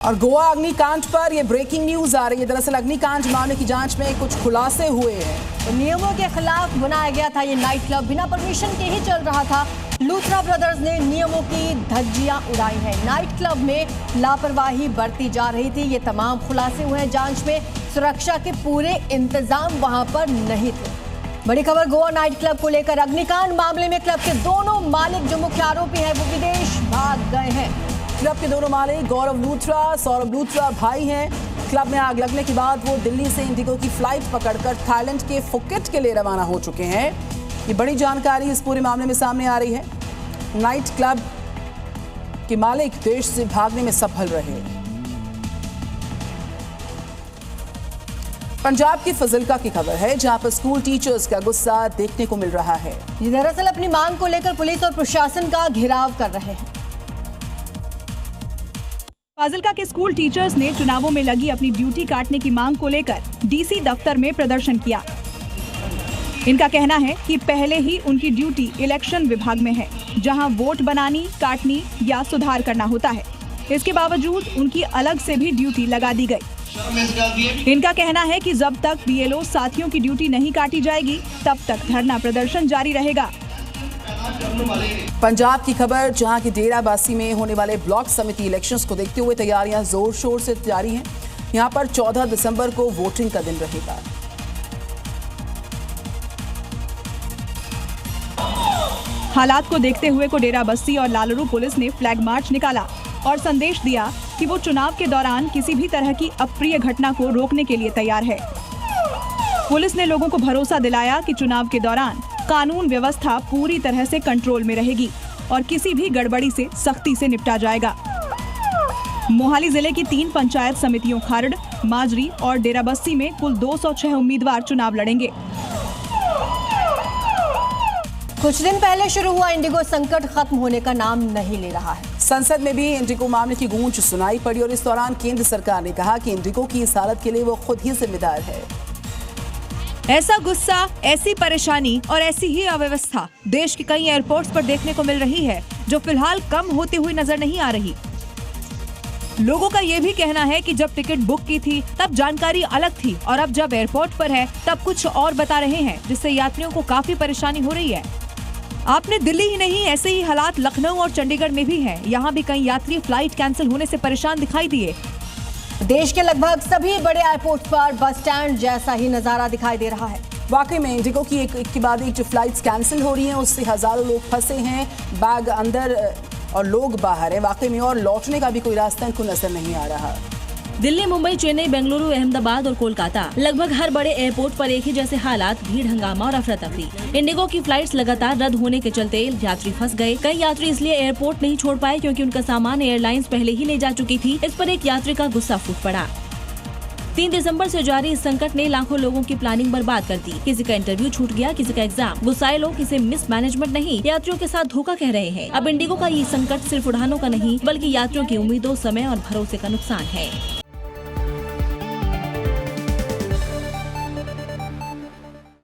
और गोवा अग्निकांड पर ये ब्रेकिंग न्यूज आ रही है। दरअसल अग्निकांड मामले की जांच में कुछ खुलासे हुए हैं। तो नियमों के खिलाफ बनाया गया था ये नाइट क्लब, बिना परमिशन के ही चल रहा था। लूथरा ब्रदर्स ने नियमों की धज्जियां उड़ाई हैं। नाइट क्लब में लापरवाही बरती जा रही थी। ये तमाम खुलासे हुए हैं जांच में। सुरक्षा के पूरे इंतजाम वहां पर नहीं थे। बड़ी खबर गोवा नाइट क्लब को लेकर। अग्निकांड मामले में क्लब के दोनों मालिक जो मुख्य आरोपी हैं वो विदेश भाग गए हैं। क्लब के दोनों मालिक गौरव लूथरा, सौरभ लूथरा भाई हैं। क्लब में आग लगने के बाद वो दिल्ली से इंडिगो की फ्लाइट पकड़कर थाईलैंड के फुकेट के लिए रवाना हो चुके हैं। ये बड़ी जानकारी इस पूरे मामले में सामने आ रही है। नाइट क्लब के मालिक देश से भागने में सफल रहे। पंजाब की फजिल्का की खबर है, जहां पर स्कूल टीचर्स का गुस्सा देखने को मिल रहा है। ये दरअसल अपनी मांग को लेकर पुलिस और प्रशासन का घेराव कर रहे हैं। फाजिल्का के स्कूल टीचर्स ने चुनावों में लगी अपनी ड्यूटी काटने की मांग को लेकर डीसी दफ्तर में प्रदर्शन किया। इनका कहना है कि पहले ही उनकी ड्यूटी इलेक्शन विभाग में है, जहां वोट बनानी, काटनी या सुधार करना होता है। इसके बावजूद उनकी अलग से भी ड्यूटी लगा दी गई। इनका कहना है कि जब तक बीएलओ साथियों की ड्यूटी नहीं काटी जाएगी, तब तक धरना प्रदर्शन जारी रहेगा। पंजाब की खबर, जहां की डेराबासी में होने वाले ब्लॉक समिति इलेक्शंस को देखते हुए तैयारियां जोर शोर से जारी हैं। यहां पर 14 दिसंबर को वोटिंग का दिन रहेगा। हालात को देखते हुए को डेराबस्सी और लालरू पुलिस ने फ्लैग मार्च निकाला और संदेश दिया कि वो चुनाव के दौरान किसी भी तरह की अप्रिय घटना को रोकने के लिए तैयार है। पुलिस ने लोगों को भरोसा दिलाया कि चुनाव के दौरान कानून व्यवस्था पूरी तरह से कंट्रोल में रहेगी और किसी भी गड़बड़ी से सख्ती से निपटा जाएगा। मोहाली जिले की 3 पंचायत समितियों खारड़, माजरी और डेराबस्सी में कुल 206 उम्मीदवार चुनाव लड़ेंगे। कुछ दिन पहले शुरू हुआ इंडिगो संकट खत्म होने का नाम नहीं ले रहा है। संसद में भी इंडिगो मामले की गूंज सुनाई पड़ी और इस दौरान केंद्र सरकार ने कहा कि इंडिगो की इस हालत के लिए वो खुद ही जिम्मेदार है। ऐसा गुस्सा, ऐसी परेशानी और ऐसी ही अव्यवस्था देश के कई एयरपोर्ट्स पर देखने को मिल रही है, जो फिलहाल कम होती हुई नजर नहीं आ रही। लोगों का ये भी कहना है कि जब टिकट बुक की थी तब जानकारी अलग थी और अब जब एयरपोर्ट पर है तब कुछ और बता रहे हैं, जिससे यात्रियों को काफी परेशानी हो रही है। आपने दिल्ली ही नहीं, ऐसे ही हालात लखनऊ और चंडीगढ़ में भी हैं। यहाँ भी कई यात्री फ्लाइट कैंसिल होने से परेशान दिखाई दिए। देश के लगभग सभी बड़े एयरपोर्ट पर बस स्टैंड जैसा ही नजारा दिखाई दे रहा है। वाकई में इंडिगो की एक के बाद एक जो फ्लाइट्स कैंसिल हो रही हैं, उससे हजारों लोग फंसे हैं, बैग अंदर और लोग बाहर हैं। वाकई में और लौटने का भी कोई रास्ता इनको नजर नहीं आ रहा। दिल्ली, मुंबई, चेन्नई, बेंगलुरु, अहमदाबाद और कोलकाता, लगभग हर बड़े एयरपोर्ट पर एक ही जैसे हालात, भीड़ हंगामा और अफरा तफरी। इंडिगो की फ्लाइट्स लगातार रद्द होने के चलते यात्री फंस गए। कई यात्री इसलिए एयरपोर्ट नहीं छोड़ पाए क्योंकि उनका सामान एयरलाइंस पहले ही ले जा चुकी थी। इस पर एक यात्री का गुस्सा फूट पड़ा। 3 दिसंबर से जारी इस संकट ने लाखों लोगों की प्लानिंग बर्बाद कर दी। किसी का इंटरव्यू छूट गया, किसी का एग्जाम। गुस्साए लोग इसे मिस मैनेजमेंट नहीं, यात्रियों के साथ धोखा कह रहे हैं। अब इंडिगो का ये संकट सिर्फ उड़ानों का नहीं, बल्कि यात्रियों की उम्मीदों, समय और भरोसे का नुकसान है।